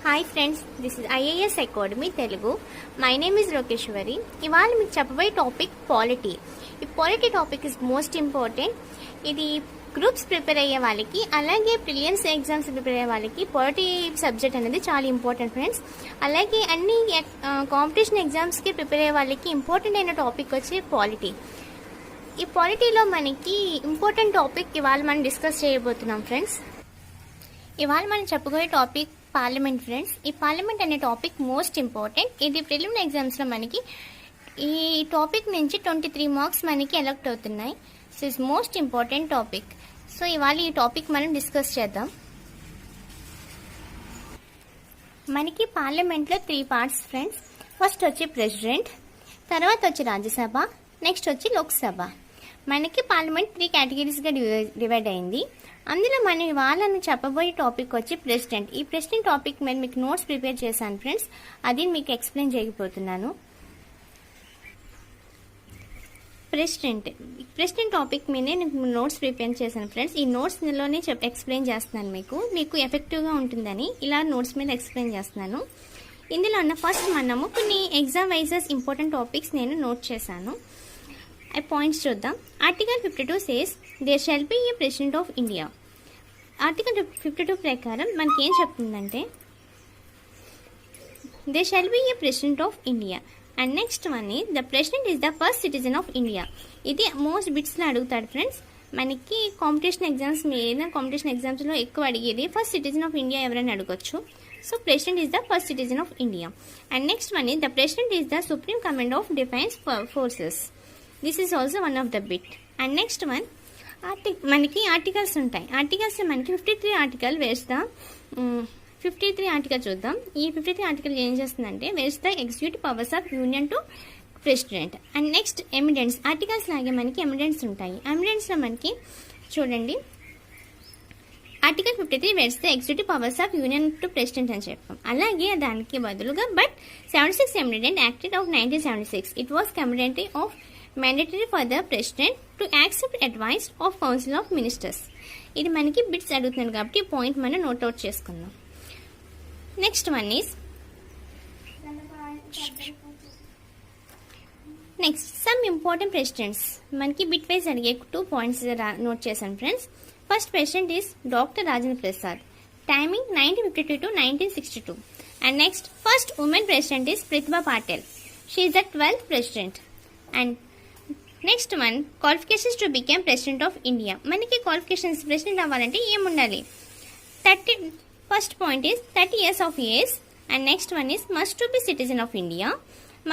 Hi friends, this is IAS academy Telugu. My name is Lokeshwari. ఇవాళ మీకు చెప్పబోయే టాపిక్ పాలిటీ. ఈ polity topic is most important. ఇది groups prepare అయ్యే వాళ్ళకి, అలాగే ప్రిలియమ్స్ ఎగ్జామ్స్ ప్రిపేర్ అయ్యే వాళ్ళకి పాలిటీ సబ్జెక్ట్ అనేది చాలా ఇంపార్టెంట్ ఫ్రెండ్స్. అలాగే అన్ని కాంపిటీషన్ ఎగ్జామ్స్కి ప్రిపేర్ అయ్యే వాళ్ళకి ఇంపార్టెంట్ అయిన టాపిక్ వచ్చి పాలిటీ. ఈ పాలిటీలో మనకి ఇంపార్టెంట్ టాపిక్ ఇవాళ మనం డిస్కస్ చేయబోతున్నాం ఫ్రెండ్స్. ఇవాళ మనం చెప్పుకోయే టాపిక్ పార్లమెంట్ ఫ్రెండ్స్. ఈ పార్లమెంట్ అనే టాపిక్ మోస్ట్ ఇంపార్టెంట్. ఇది ప్రిలిమినరీ ఎగ్జామ్స్లో మనకి ఈ టాపిక్ నుంచి 23 మార్క్స్ మనకి ఎలెక్ట్ అవుతున్నాయి. So it's most important topic. So ఇవాళ ఈ టాపిక్ మనం డిస్కస్ చేద్దాం. మనకి పార్లమెంట్లో 3 పార్ట్స్ ఫ్రెండ్స్. ఫస్ట్ వచ్చి ప్రెసిడెంట్, తర్వాత వచ్చి రాజ్యసభ, నెక్స్ట్ వచ్చి లోక్సభ. మనకి పార్లమెంట్ 3 కేటగిరీస్గా డివైడ్ అయింది. అందులో మనం వాళ్ళని చెప్పబోయే టాపిక్ వచ్చి ప్రెసిడెంట్. ఈ ప్రెసిడెంట్ టాపిక్ మీద మీకు నోట్స్ ప్రిపేర్ చేశాను ఫ్రెండ్స్, అది మీకు ఎక్స్ప్లెయిన్ చేయకపోతున్నాను. ప్రెసిడెంట్ టాపిక్ మీదే నేను నోట్స్ ప్రిపేర్ చేశాను ఫ్రెండ్స్. ఈ నోట్స్లోనే ఎక్స్ప్లెయిన్ చేస్తున్నాను. మీకు ఎఫెక్టివ్గా ఉంటుందని ఇలా నోట్స్ మీద ఎక్స్ప్లెయిన్ చేస్తున్నాను. ఇందులో ఉన్న ఫస్ట్ మనము కొన్ని ఎగ్జామ్ వైజెస్ ఇంపార్టెంట్ టాపిక్స్ నేను నోట్ చేశాను. ఆ పాయింట్స్ చూద్దాం. Article 52 says there shall be a president of India. Article 52 ప్రకారం మనకి ఏం చెప్తుందంటే there shall be a president of India. And next one ఈ the president is the first citizen of India. ఇది మోస్ట్ బిట్స్లో అడుగుతాడు ఫ్రెండ్స్. మనకి కాంపిటీషన్ ఎగ్జామ్స్లో ఎక్కువ అడిగేది ఫస్ట్ సిటిజన్ ఆఫ్ ఇండియా ఎవరైనా అడగొచ్చు. So president is the first citizen of India. And next one ఈ the president is the supreme command of defence forces. This is also one of the bit. And next one మనకి articles ఉంటాయి. Articles మనకి 53 article wears the 53 article చూద్దాం. ఈ 53 article ఏం చేస్తుందంటే వేర్స్ the executive powers of union to president. And next amendments. Articles లాగే మనకి ఎమిడెన్స్ ఉంటాయి. ఎమిడెన్స్లో మనకి చూడండి ఆర్టికల్ 53 వేర్స్ the executive powers of union to president అని చెప్పాం. అలాగే దానికి బదులుగా but 76 amendment act of 1976. It was committed of mandatory for the president to accept advice of council of ministers. ఇది మనకి బిట్స్ అడుగుతున్నాను కాబట్టి ఈ పాయింట్ మనం నోట్ అవుట్ చేసుకుందాం. Next one is some important presidents. మనకి బిట్ వైజ్ అడిగే 2 points note చేశాను friends. First president is doctor Rajendra Prasad. Timing 1952 to 1962. And next first women president is Pratibha Patil. She is the 12th president. And next one qualifications to become president of India. మనకి qualifications president అవ్వాలంటే ఏముండాలి? First point is 30 years of age. And next one is must to be citizen of India,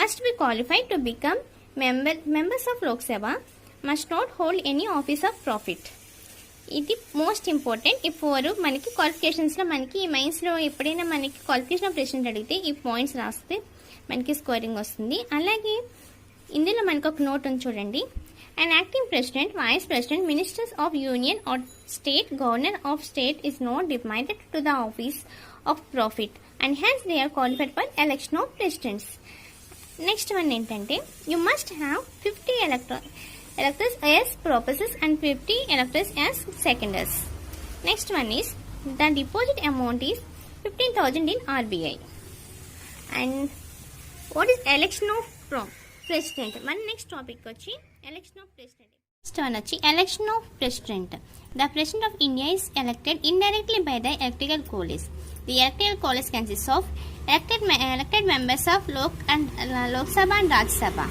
must be qualified to become members of Lok Sabha, must not hold any office of profit. ఇది most important. ఈ 4 మనకి క్వాలిఫికేషన్స్లో మనకి ఈ మైన్స్లో ఎప్పుడైనా మనకి qualification of president అడిగితే ఈ points రాస్తే మనకి స్కోరింగ్ వస్తుంది. అలాగే ఇందులో మనకు ఒక నోట్ ఉంది చూడండి. And acting president, vice president, ministers of union or state, governor of state is not deemed to the office of profit and hence they are qualified for election of presidents. Next one ఏంటంటే you must have 50 electors as proposers and 50 electors as seconders. Next one is the deposit amount is 15,000 in RBI. And what is election of president? మన next topic వచ్చి election of president. Next one వచ్చి election of president. The president of India is elected indirectly by the electoral college. The electoral college consists of elected members of Lok Sabha and Rajya Sabha,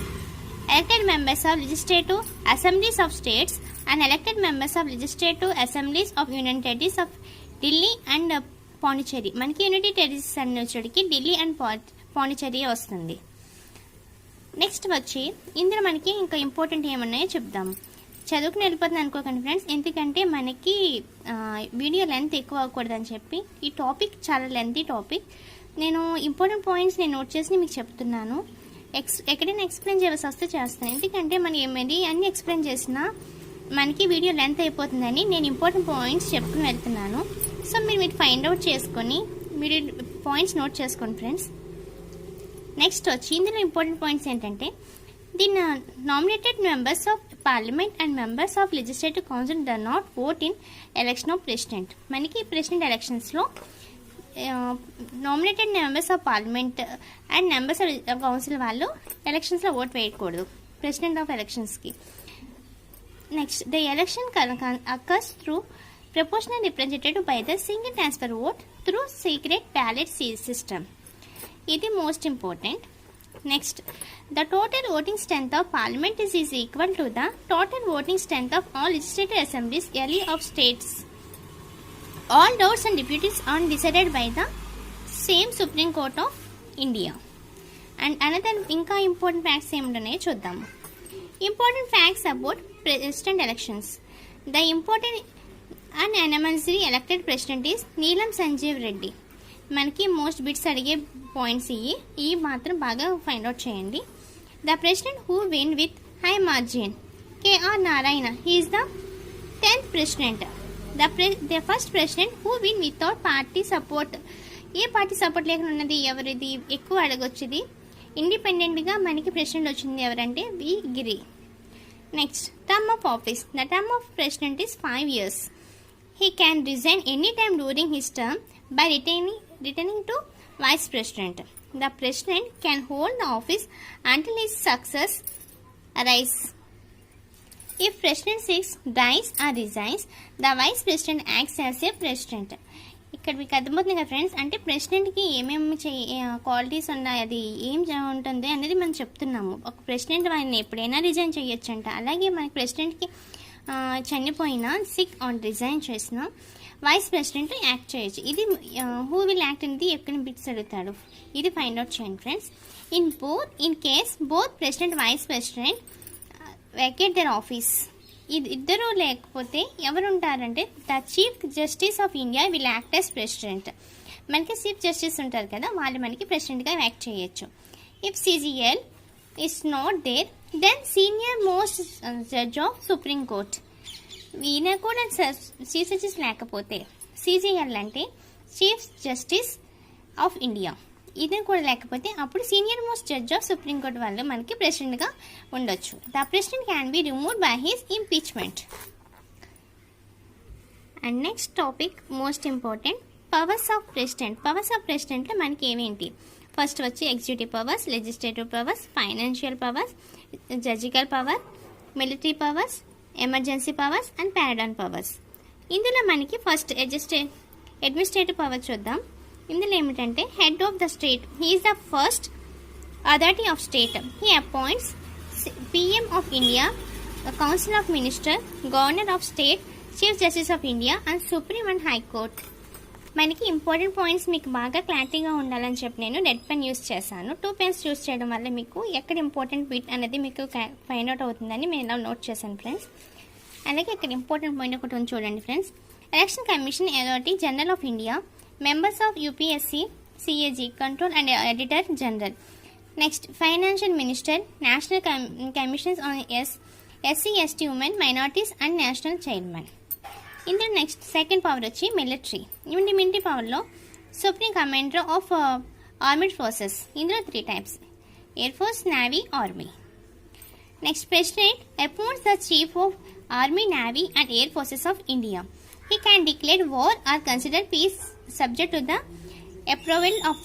elected members of legislative assemblies of states, and elected members of legislative assemblies of union territories of Delhi and Pondicherry. మనకి unity territories అన్నొచ్చడికి Delhi and Pondicherry వస్తుంది. Next వచ్చి ఇందులో మనకి ఇంకా important ఏమన్నాయో చెప్దాం. చదువుకుని వెళ్ళిపోతుంది అనుకోకండి ఫ్రెండ్స్, ఎందుకంటే మనకి వీడియో లెంత్ ఎక్కువ అవ్వకూడదని చెప్పి ఈ టాపిక్ చాలా లెంతీ టాపిక్. నేను ఇంపార్టెంట్ పాయింట్స్ నేను నోట్ చేసి మీకు చెప్తున్నాను. ఎక్కడైనా ఎక్స్ప్లెయిన్ చేయాల్సి వస్తే చేస్తాను, ఎందుకంటే మనం ఏమది అన్ని ఎక్స్ప్లెయిన్ చేసినా మనకి వీడియో లెంత్ అయిపోతుందని నేను ఇంపార్టెంట్ పాయింట్స్ చెప్పుకుని వెళ్తున్నాను. సో మీరు ఫైండ్ అవుట్ చేసుకొని మీరు పాయింట్స్ నోట్ చేసుకోండి ఫ్రెండ్స్. నెక్స్ట్ వచ్చి ఇందులో ఇంపార్టెంట్ పాయింట్స్ ఏంటంటే the nominated members of parliament and members of legislative council the not vote in election of president. మనకి ప్రెసిడెంట్ ఎలక్షన్స్లో nominated members of parliament and members of council వాళ్ళు ఎలక్షన్స్లో vote వేయకూడదు president of ఎలక్షన్స్కి. Next the election occurs through proportional representative by the single transfer vote through secret ballot system. ఇది most important. Next the total voting strength of parliament is equal to the total voting strength of all legislative assemblies yearly of states. All doubts and deputies are decided by the same Supreme Court of India. And another ఇంకా important facts ఏముంటున్నాయో చూద్దాము. Important facts about president elections. The important and unanimously elected president is Neelam Sanjeev Reddy. మనకి most bits అడిగే points ఇవి మాత్రం బాగా find out చేయండి. The president who win with high margin KR Narayana, he is the 10th president. The first president who win without party support. ఏ party support లేకుండా ఉన్నది ఎవరిది ఎక్కువ అడగొచ్చు. ఇది ఇండిపెండెంట్గా మనకి ప్రెసిడెంట్ వచ్చింది ఎవరంటే V Giri. Next term of office. The term of president is 5 years. He can resign any time during his term by returning to vice president. The president can hold the office until his successor arrives. If president dies or resigns, the vice president acts as a president. ఇక్కడ మీకు అర్థమవుతుంది కదా friends, అంటే ప్రెసిడెంట్కి ఏమేమి qualities ఉన్నాయి, అది ఏం ఉంటుంది అనేది మనం చెప్తున్నాము. ఒక ప్రెసిడెంట్ ఆయన ఎప్పుడైనా రిజైన్ చేయొచ్చంట. అలాగే మనకి ప్రెసిడెంట్కి చనిపోయినా సిక్ ఆన్ రిజైన్ చేసిన వైస్ ప్రెసిడెంట్ యాక్ట్ చేయొచ్చు. ఇది హూ విల్ యాక్ట్ అనేది ఎక్కడ బిట్స్ అడుగుతాడు, ఇది ఫైండ్ అవుట్ చేయండి friends. In case both president vice president vacate their office. ఇది ఇద్దరు లేకపోతే ఎవరు ఉంటారంటే the chief justice of India will act as president. మనకి చీఫ్ జస్టిస్ ఉంటారు కదా, వాళ్ళు మనకి ప్రెసిడెంట్గా యాక్ట్ చేయొచ్చు. If CGL is not there, then senior most judge of Supreme Court. ఈయన కూడా చీఫ్ జస్టిస్ లేకపోతే సిజిఎల్ అంటే చీఫ్ జస్టిస్ ఆఫ్ ఇండియా, ఇది కూడా లేకపోతే అప్పుడు senior most judge of supreme court వాళ్ళు మనకి ప్రెసిడెంట్గా ఉండొచ్చు. The president can be removed by his impeachment. And next topic most important, powers of president. Powers of ప్రెసిడెంట్లో మనకి ఏమేంటి? ఫస్ట్ వచ్చి executive powers, legislative powers, financial powers, judicial power, military powers, emergency powers and pardon powers. ఇందులో మనకి first administrative power చూద్దాం. ఇందులో ఏమిటంటే head of the state, he is the first authority of state. He appoints PM of India, council of minister, governor of state, chief justice of India and supreme and high court. మనకి important points మీకు బాగా క్లారిటీగా ఉండాలని చెప్పి నేను red pen use చేశాను. 2 pens use చేయడం వల్ల మీకు ఎక్కడ ఇంపార్టెంట్ బిట్ అనేది మీకు ఫైండ్ అవుట్ అవుతుందని నేను ఇలా నోట్ చేశాను ఫ్రెండ్స్. అలాగే ఇక్కడ ఇంపార్టెంట్ పాయింట్ ఒకటి ఉంది చూడండి friends. Election commission authority general of India, members of UPSC, CAG, control and editor general. Next financial minister, national commissions on SC ST women, minorities and national chairman. ఇందులో next second power వచ్చి military. Military పవర్లో supreme commander of armed forces. ఇందులో 3 types, air force, navy, army. Next president appoints the chief of army, navy and air forces of India. He can declare war are consider peace subject to the approval of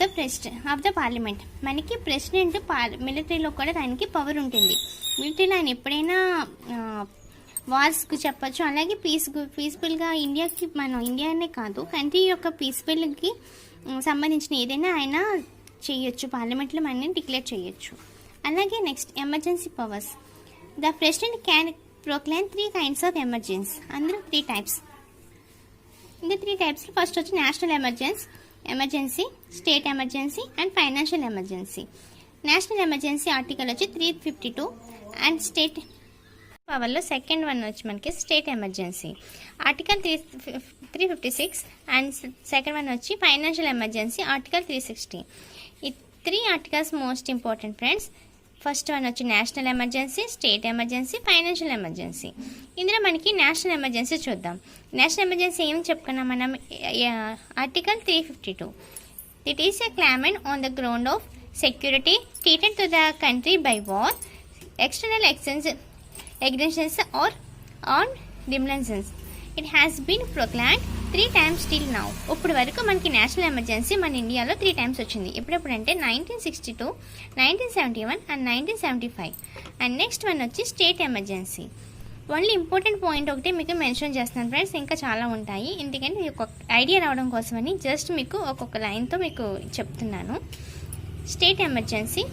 the parliament. మనకి president మిలిటరీలో కూడా ఆయనకి power ఉంటుంది. మిలిటరీలో ఆయన ఎప్పుడైనా వార్స్కి చెప్పచ్చు. అలాగే పీస్ఫుల్గా ఇండియాకి, మన ఇండియానే కాదు కంట్రీ యొక్క పీస్ఫుల్కి సంబంధించిన ఏదైనా ఆయన చేయొచ్చు, పార్లమెంట్లో మనని డిక్లేర్ చేయొచ్చు. అలాగే next emergency powers. The president can proclaim 3 kinds of emergency. అందులో 3 types. இந்த 3 typesలో ఫస్ట్ వచ్చి national emergency, state emergency and financial emergency. National emergency article వచ్చి 352 అండ్ స్టేట్ పవర్లో సెకండ్ వన్ వచ్చి మనకి state emergency article 356 and second one వచ్చి financial emergency article 360. ఈ 3 articles most important friends. First one వచ్చి national emergency, state emergency, financial emergency. ఇందులో మనకి national emergency చూద్దాం. నేషనల్ ఎమర్జెన్సీ ఏం చెప్పుకున్నాం మనం? Article 352. It is a climate on the ground of security థ్రెటెడ్ to the country by war, external aggressions or on demolitions. It has been proclaimed 3 times till now. ఇప్పుడు వరకు మనకి national emergency మన ఇండియాలో 3 times వచ్చింది. ఎప్పుడెప్పుడంటే 1962, 1971 and 1975. And next one వచ్చి state emergency. Only important point ఒకటి మీకు mention చేస్తున్నాను ఫ్రెండ్స్, ఇంకా చాలా ఉంటాయి. ఎందుకంటే మీకు ఒక ఐడియా రావడం కోసమని జస్ట్ మీకు ఒక్కొక్క లైన్తో మీకు చెప్తున్నాను. State emergency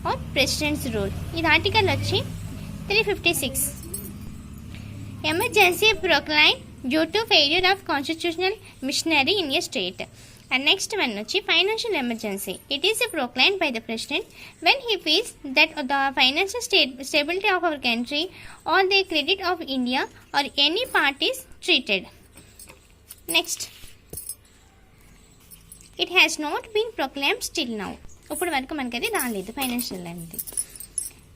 or president's rule. ఇది ఆర్టికల్ వచ్చి 356. Emergency proclaim due to failure of constitutional machinery in a state. And next one వచ్చి financial emergency. It is proclaimed by the president when he feels that the financial stability of our country or the credit of India or any part is treated. Next, it has not been proclaimed still now. ఇప్పుడు వరకు మనకి అది రాలేదు financial అనేది.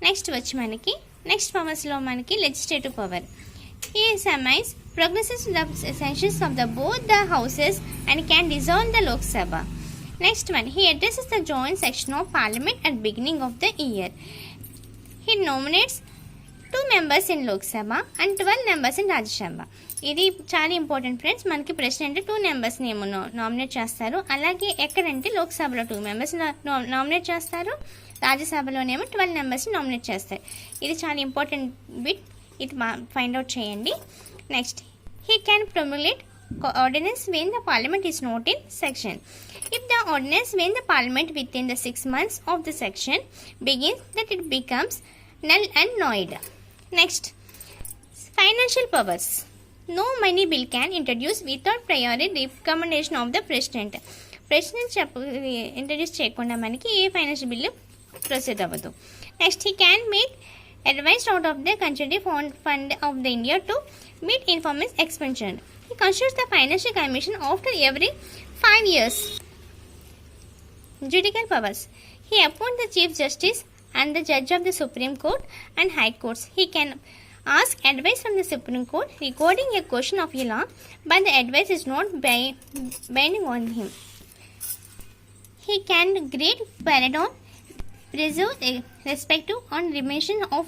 Next వచ్చి మనకి next పవర్స్లో మనకి legislative power. He examines progresses the sessions of the both the houses and can dissolve the Lok Sabha. Next one, he addresses the joint session of parliament at beginning of the year. He nominates 2 members in Lok Sabha and 12 members in Rajya Sabha. ఇది చాలా important friends. మనకి president 2 మెంబర్స్ని ఏమో nominate చేస్తారు. అలాగే ఎక్కడంటే లోక్సభలో 2 members nominate చేస్తారు, రాజ్యసభలోనేమో 12 మెంబర్స్ని నామినేట్ చేస్తారు. ఇది చాలా ఇంపార్టెంట్ బిట్, ఇది ఫైండ్ అవుట్ చేయండి. Next, he can promulgate ordinance when the parliament is not in session. If the ordinance when the parliament within the 6 months of the session begins, that it becomes null and void. Next, financial powers. No money bill can introduce without prior recommendation of the president. President introduce చేయకుండా మనకి ఏ financial bill proceed అవ్వదు. Next, he can make advised out of the country fund of the India to meet informal expansion. He constitutes the financial commission after every 5 years. Judicial powers. He appoints the chief justice and the judge of the Supreme Court and High Courts. He can ask advice from the Supreme Court regarding a question of a law, but the advice is not binding on him. He can grant pardon, preserve respective on remission of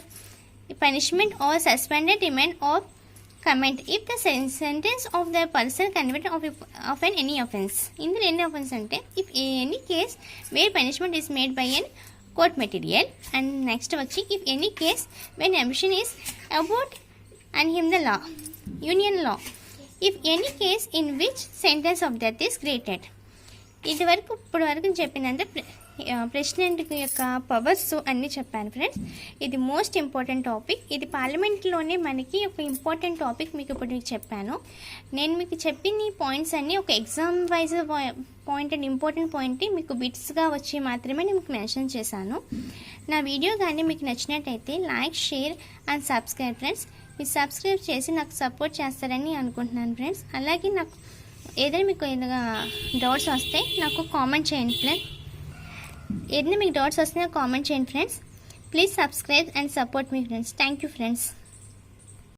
punishment or suspended remand or comment if the sentence of the person convicted of any offence. In the any offence ante if any case where punishment is made by an court material. And next vachi if any case when ambition is about and him the law, union law. If any case in which sentence of death is granted. ఇది వరకు ఇప్పుడు వరకు చెప్పినంత president యొక్క powers అన్నీ చెప్పాను friends. ఇది most important topic. ఇది పార్లమెంట్లోనే మనకి ఒక ఇంపార్టెంట్ టాపిక్ మీకు ఇప్పుడు చెప్పాను. నేను మీకు చెప్పిన పాయింట్స్ అన్నీ ఒక exam wise point and important point మీకు బిట్స్గా వచ్చి మాత్రమే నేను మీకు మెన్షన్ చేశాను. నా వీడియో కానీ మీకు నచ్చినట్టయితే like, share and subscribe friends. మీరు సబ్స్క్రైబ్ చేసి నాకు సపోర్ట్ చేస్తారని అనుకుంటున్నాను ఫ్రెండ్స్. అలాగే నాకు ఏదైనా మీకు ఏదైనా డౌట్స్ వస్తే నాకు కామెంట్ చేయండి ఫ్రెండ్స్. ఏదైనా మీకు డౌట్స్ వస్తే నాకు కామెంట్ చేయండి friends. Please subscribe and support me friends. Thank you friends.